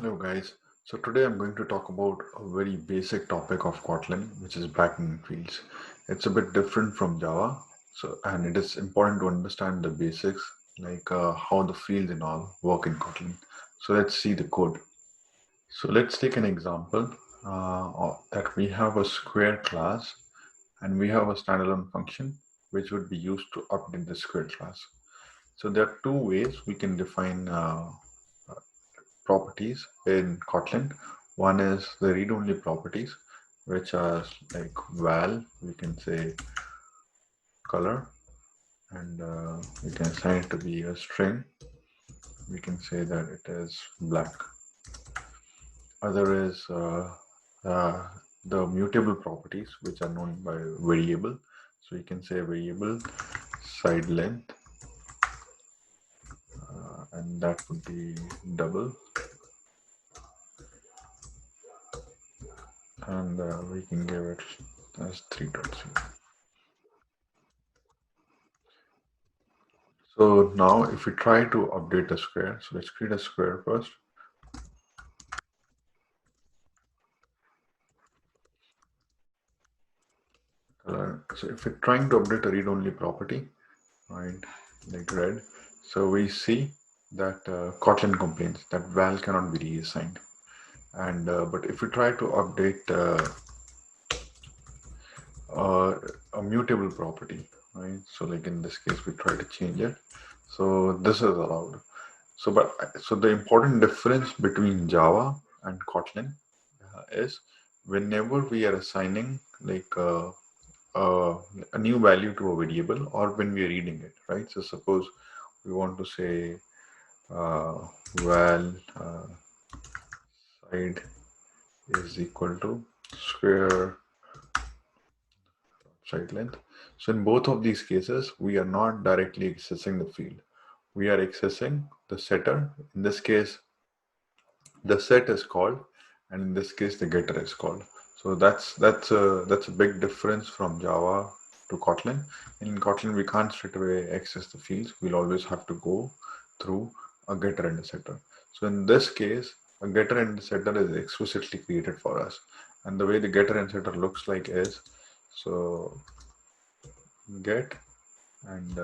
Hello guys. So today I'm going to talk about a very basic topic of Kotlin, which is backing fields. It's a bit different from Java, and it is important to understand the basics, like how the fields and all work in Kotlin. So let's see the code. So let's take an example that we have a square class and we have a standalone function which would be used to update the square class. So there are two ways we can define properties in Kotlin. One is the read-only properties, which are like val, we can say color, and we can assign it to be a string. We can say that it is black. Other is uh, the mutable properties, which are known by variable. So you can say variable side length, and that would be double. And we can give it as 3.0. So now if we try to update a square, so let's create a square first. So if we're trying to update a read-only property, right, like red, so we see that Kotlin complains that val cannot be reassigned. And but if we try to update a mutable property, right, so like in this case we try to change it, so this is allowed. So the important difference between Java and Kotlin is whenever we are assigning like a new value to a variable or when we are reading it, right? So suppose we want to say val side is equal to square side length. So in both of these cases, we are not directly accessing the field. We are accessing the setter. In this case, the set is called, and in this case the getter is called. So that's a big difference from Java to Kotlin. In Kotlin we can't straight away access the fields. We'll always have to go through a getter and a setter. So in this case a getter and a setter is explicitly created for us, and the way the getter and setter looks like is so get and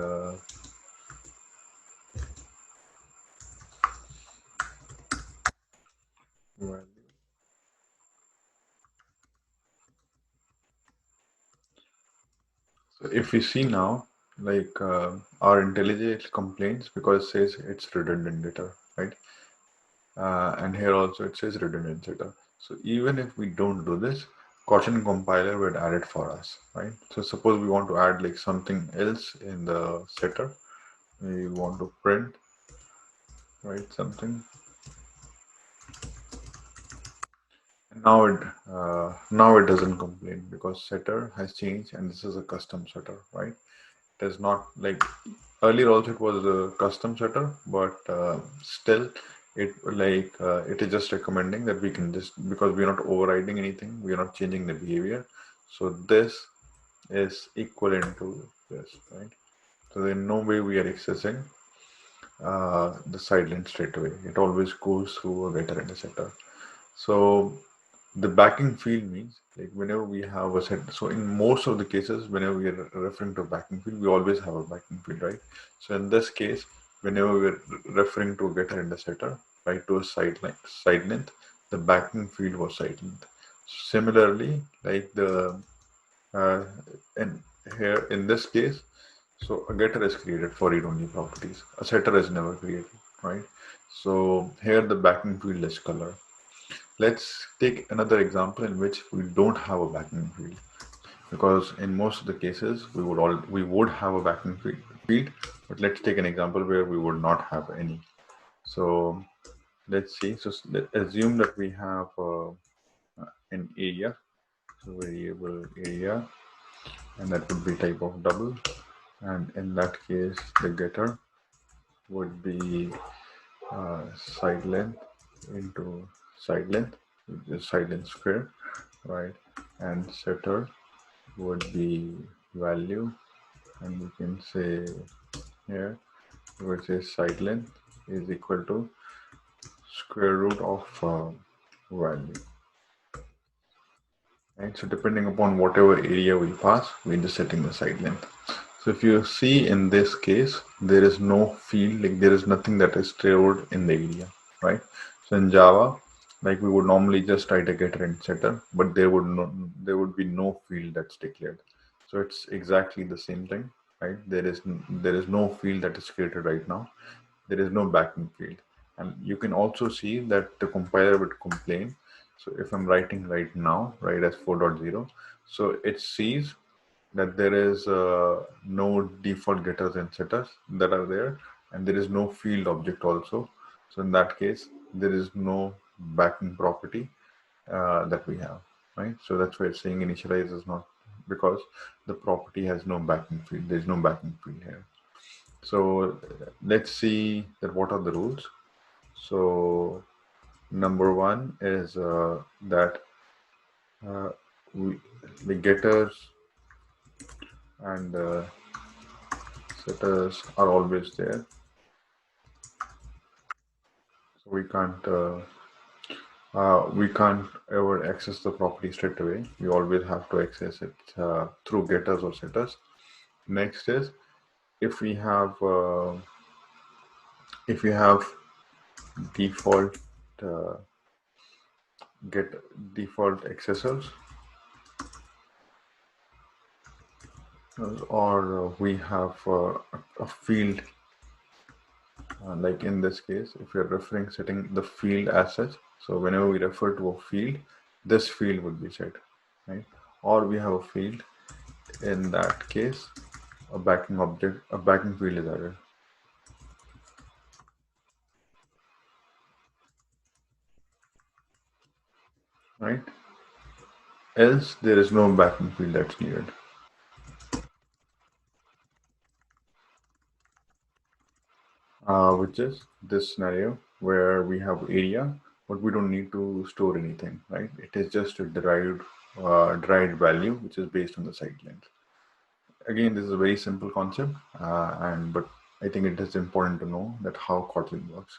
value. So if we see now, like our IntelliJ complains because it says it's redundant data, right? And here also it says redundant data. So even if we don't do this, Kotlin compiler would add it for us, right? So suppose we want to add like something else in the setter. We want to print, right, something. And now it doesn't complain because setter has changed and this is a custom setter, right? It is not like earlier also it was a custom setter, but still it is just recommending that we can just, because we are not overriding anything, we are not changing the behavior. So this is equivalent to this, right? So in no way we are accessing the side length straight away. It always goes through a getter and a setter. So the backing field means like whenever we have a set. So in most of the cases, whenever we are referring to a backing field, we always have a backing field, right? So in this case, whenever we're referring to a getter and a setter, right, to a side length, the backing field was side length. Similarly, like the uh, in here in this case, so a getter is created for read-only properties. A setter is never created, right? So here the backing field is color. Let's take another example in which we don't have a backing field, because in most of the cases we would have a backing field, but let's take an example where we would not have any. So let's see. So let's assume that we have an area, so variable area, and that would be type of double, and in that case the getter would be side length into side length, which is side length square, right? And setter would be value, and we can say here which is side length is equal to square root of value. Right, so depending upon whatever area we pass, we're just setting the side length. So if you see in this case, there is no field, like there is nothing that is stored in the area, right? So in Java, like we would normally just write a getter and setter, but there would be no field that's declared. So it's exactly the same thing, right? There is no field that is created right now. There is no backing field, and you can also see that the compiler would complain. So if I'm writing right now, right as 4.0, so it sees that there is no default getters and setters that are there, and there is no field object also. So in that case, there is no backing property that we have, right? So that's why it's saying initialize is not, because the property has no backing field. There's no backing field here. So let's see that what are the rules. So number one is that uh, we, the getters and setters are always there. So we can't ever access the property straight away. We always have to access it through getters or setters. Next is if we have default uh, get default accessors, or we have a field, like in this case, if you're referring setting the field as such, so whenever we refer to a field, this field would be set, right? Or we have a field, in that case, a backing field is added, right? Else there is no backing field that's needed. Which is this scenario where we have area, but we don't need to store anything, right? It is just a derived value, which is based on the site length. Again, this is a very simple concept, but I think it is important to know that how Kotlin works.